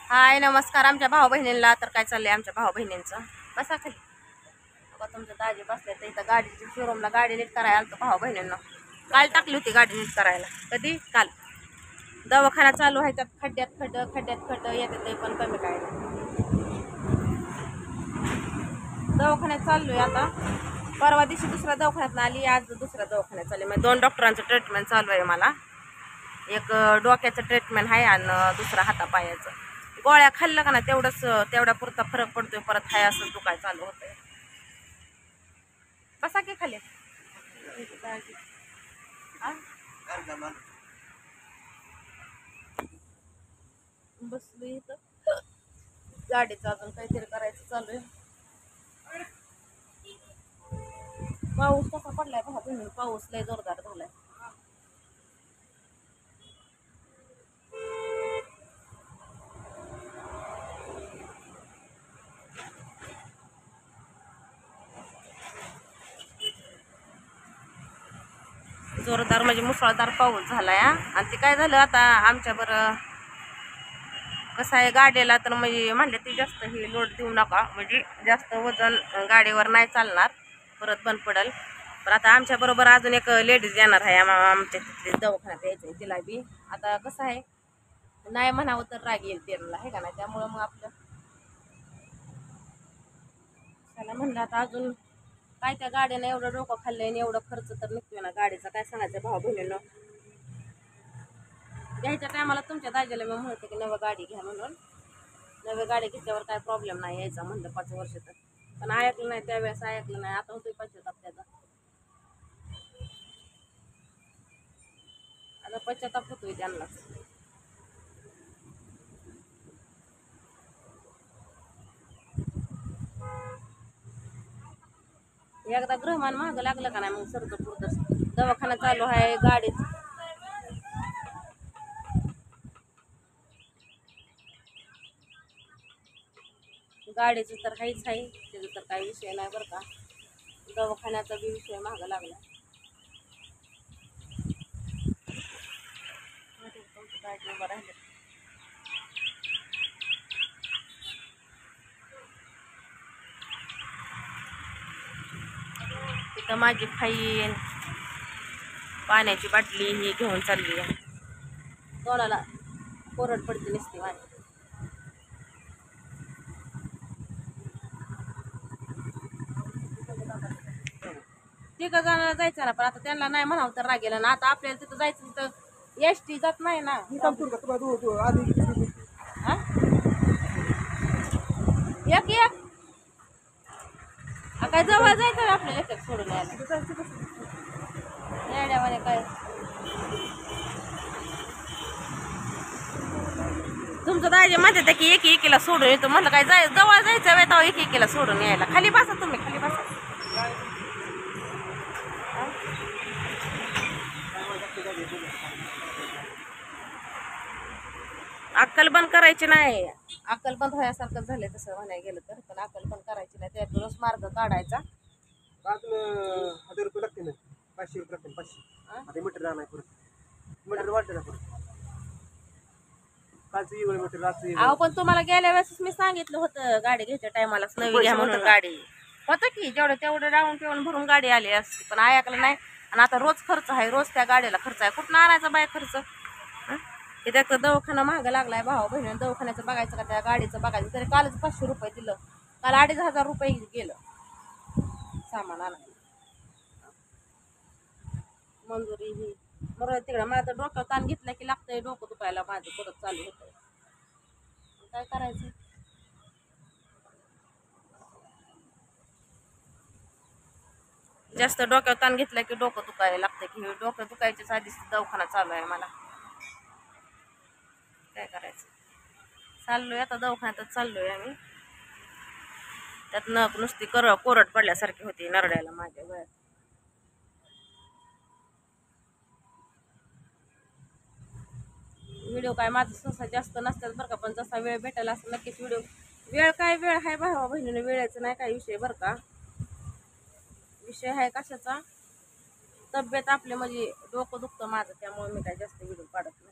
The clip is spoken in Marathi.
हाय नमस्कार आमच्या भाऊ बहिणींना. तर काय चाललंय आमच्या भाऊ बहिणींचं? बसा खाली. बघा तुमचं दाजी बसले तर इथं गाडीची शोरूमला गाडी नीट करायला आलं भाऊ बहिणींना. काल टाकली होती गाडी नीट करायला. कधी? काल. दवाखाना चालू आहे, त्यात खड्ड्यात खड्ड येते ते पण कमी काय नाही. दवाखान्यात चाललोय आता. परवा दिवशी दुसऱ्या दवाखान्यात आली, आज दुसऱ्या दवाखान्यात चालली. म्हणजे 2 डॉक्टरांचं ट्रीटमेंट चालू आहे मला. एक डोक्याचं ट्रीटमेंट आहे आणि दुसरा हातापायाचं. गोळ्या खाल्लं का ना तेवढा पुरता फरक पडतोय, परत हाय असं दुखाय चालू होतंय. बसा की खाली. बसलो इथं. गाडीचं अजून काहीतरी करायचं चालू आहे. पाऊस कसा पडलाय बघा तुम्ही. पाऊस लय जोरदार झालाय. जोरदार म्हणजे मुसळधार पाऊस झालाय. आणि ते काय झालं आता आमच्या बरं कसं आहे गाडीला, तर म्हणजे म्हणले ती जास्त ही लोड देऊ नका, म्हणजे जास्त वजन गाडीवर नाही चालणार, परत बंद पडेल. पण आता आमच्या बरोबर अजून एक लेडीज येणार आहे आमच्या तिथे दवाखान्यात यायचं. तिला बी आता कसं आहे नाही म्हणावं तर राग येईल त्यांना, आहे का नाही. त्यामुळं मग आपलं त्याला म्हणलं आता अजून काय त्या गाडीनं एवढं डोकं खाल्लंय आणि एवढं खर्च तर निघतोय ना गाडीचा. काय सांगायचं भाऊ बहिणीनं. घ्यायच्या टायमाला तुमच्या दाजीला मी म्हणते की नवी गाडी घ्या म्हणून. नवी गाडी घेतल्यावर काय प्रॉब्लेम नाही यायचा म्हणलं 5 वर्ष तर. पण ऐकलं नाही, त्यावेळेस ऐकलं नाही. आता होतोय पश्चाताप त्याचा. आता पश्चाताप होतोय त्यांना. एकदा गृहमान महाग लागलं का नाही मग सरतं पुरतं. दवाखाना चालू आहे गाडीच. गाडीचं तर काहीच आहे, त्याचं तर काही विषय नाही बरं का. दवाखान्याचा बी विषय महाग लागला. गाडी उभं राहिले. तिथं माझी फाईन पाण्याची बाटली ही घेऊन चालली आहे. तोंडाला कोरड पडते नसते माझी. तिथं जाणार जायचं ना, पण आता त्यांना नाही म्हणावं तर राग गेला ना. आता आपल्याला तिथं जायचं, तिथं एसटी जात नाही ना. हा? एक काय जवळ जायचं ना आपल्याला एकच सोडून यायला. येड्यावाने काय तुमचं दाजी म्हणते की एकीला सोडून येतो. म्हणलं काय जवळ जायचं वेळ तेव्हा एकीला सोडून यायला. खाली बसा तुम्ही, खाली बसा. अक्कल बंद करायची नाही. अक्कल बंद व्हायसारखं झालंय तसं म्हणायला गेलं तर. पण अक्कल बंद करायची नाही, त्यातूनच मार्ग काढायचा. 1000 रुपये लागते ना, 500 रुपये लागते. 500 आता मीटर राहणार परत मीटर वाटतं ना परत. कालचं वेगळं मीटर रात्री. अहो पण तुम्हाला गेल्या वेळेस मी सांगितलं होतं गाडी घ्यायच्या टायमालाच नवी घ्या म्हणून. गाडी होतं की तेवढं राऊंड पिऊन भरून गाडी आली असती, पण ऐकलं नाही. आणि आता रोज खर्च आहे, रोज त्या गाडीला खर्च आहे. कुठं आणायचा बाय खर्च? हे त्याचा दवाखाना महाग लागलाय भाऊ बहिणी. दवाखान्याचं बघायचं का त्या गाडीचं बघायचं. तरी कालच 500 रुपये दिलं. काल 2500 रुपये गेलं सामान आणायला. मंजुरी ही बरोबर तिकडं. मला तर डोक्यावर ताण घेतला की लागतंय डोकं दुखायला माझं, परत चालू होतंय. काय करायचं? जास्त डोक्यावर ताण घेतला की डोकं दुखायला लागतं. की डोकं दुखायच्याच आधीच दवाखाना चालू आहे मला. काय करायचं? चाललोय आता दवाखान्यातच चाललोय आम्ही. त्यात नख नुसती कोरड पडल्यासारखी होती नरड्याला माझ्या गळ्यात. व्हिडिओ काय माझं सहसा जास्त नसतात बरं का, पण जसा वेळ भेटायला असं नक्कीच व्हिडिओ. वेळ काय वेळ आहे भावा बहिणीने, वेळेचं नाही काय विषय बरं का. विषय आहे कशाचा? तब्येत आपली म्हणजे डोकं दुखतं माझं, त्यामुळे मी काय जास्त व्हिडिओ काढत नाही.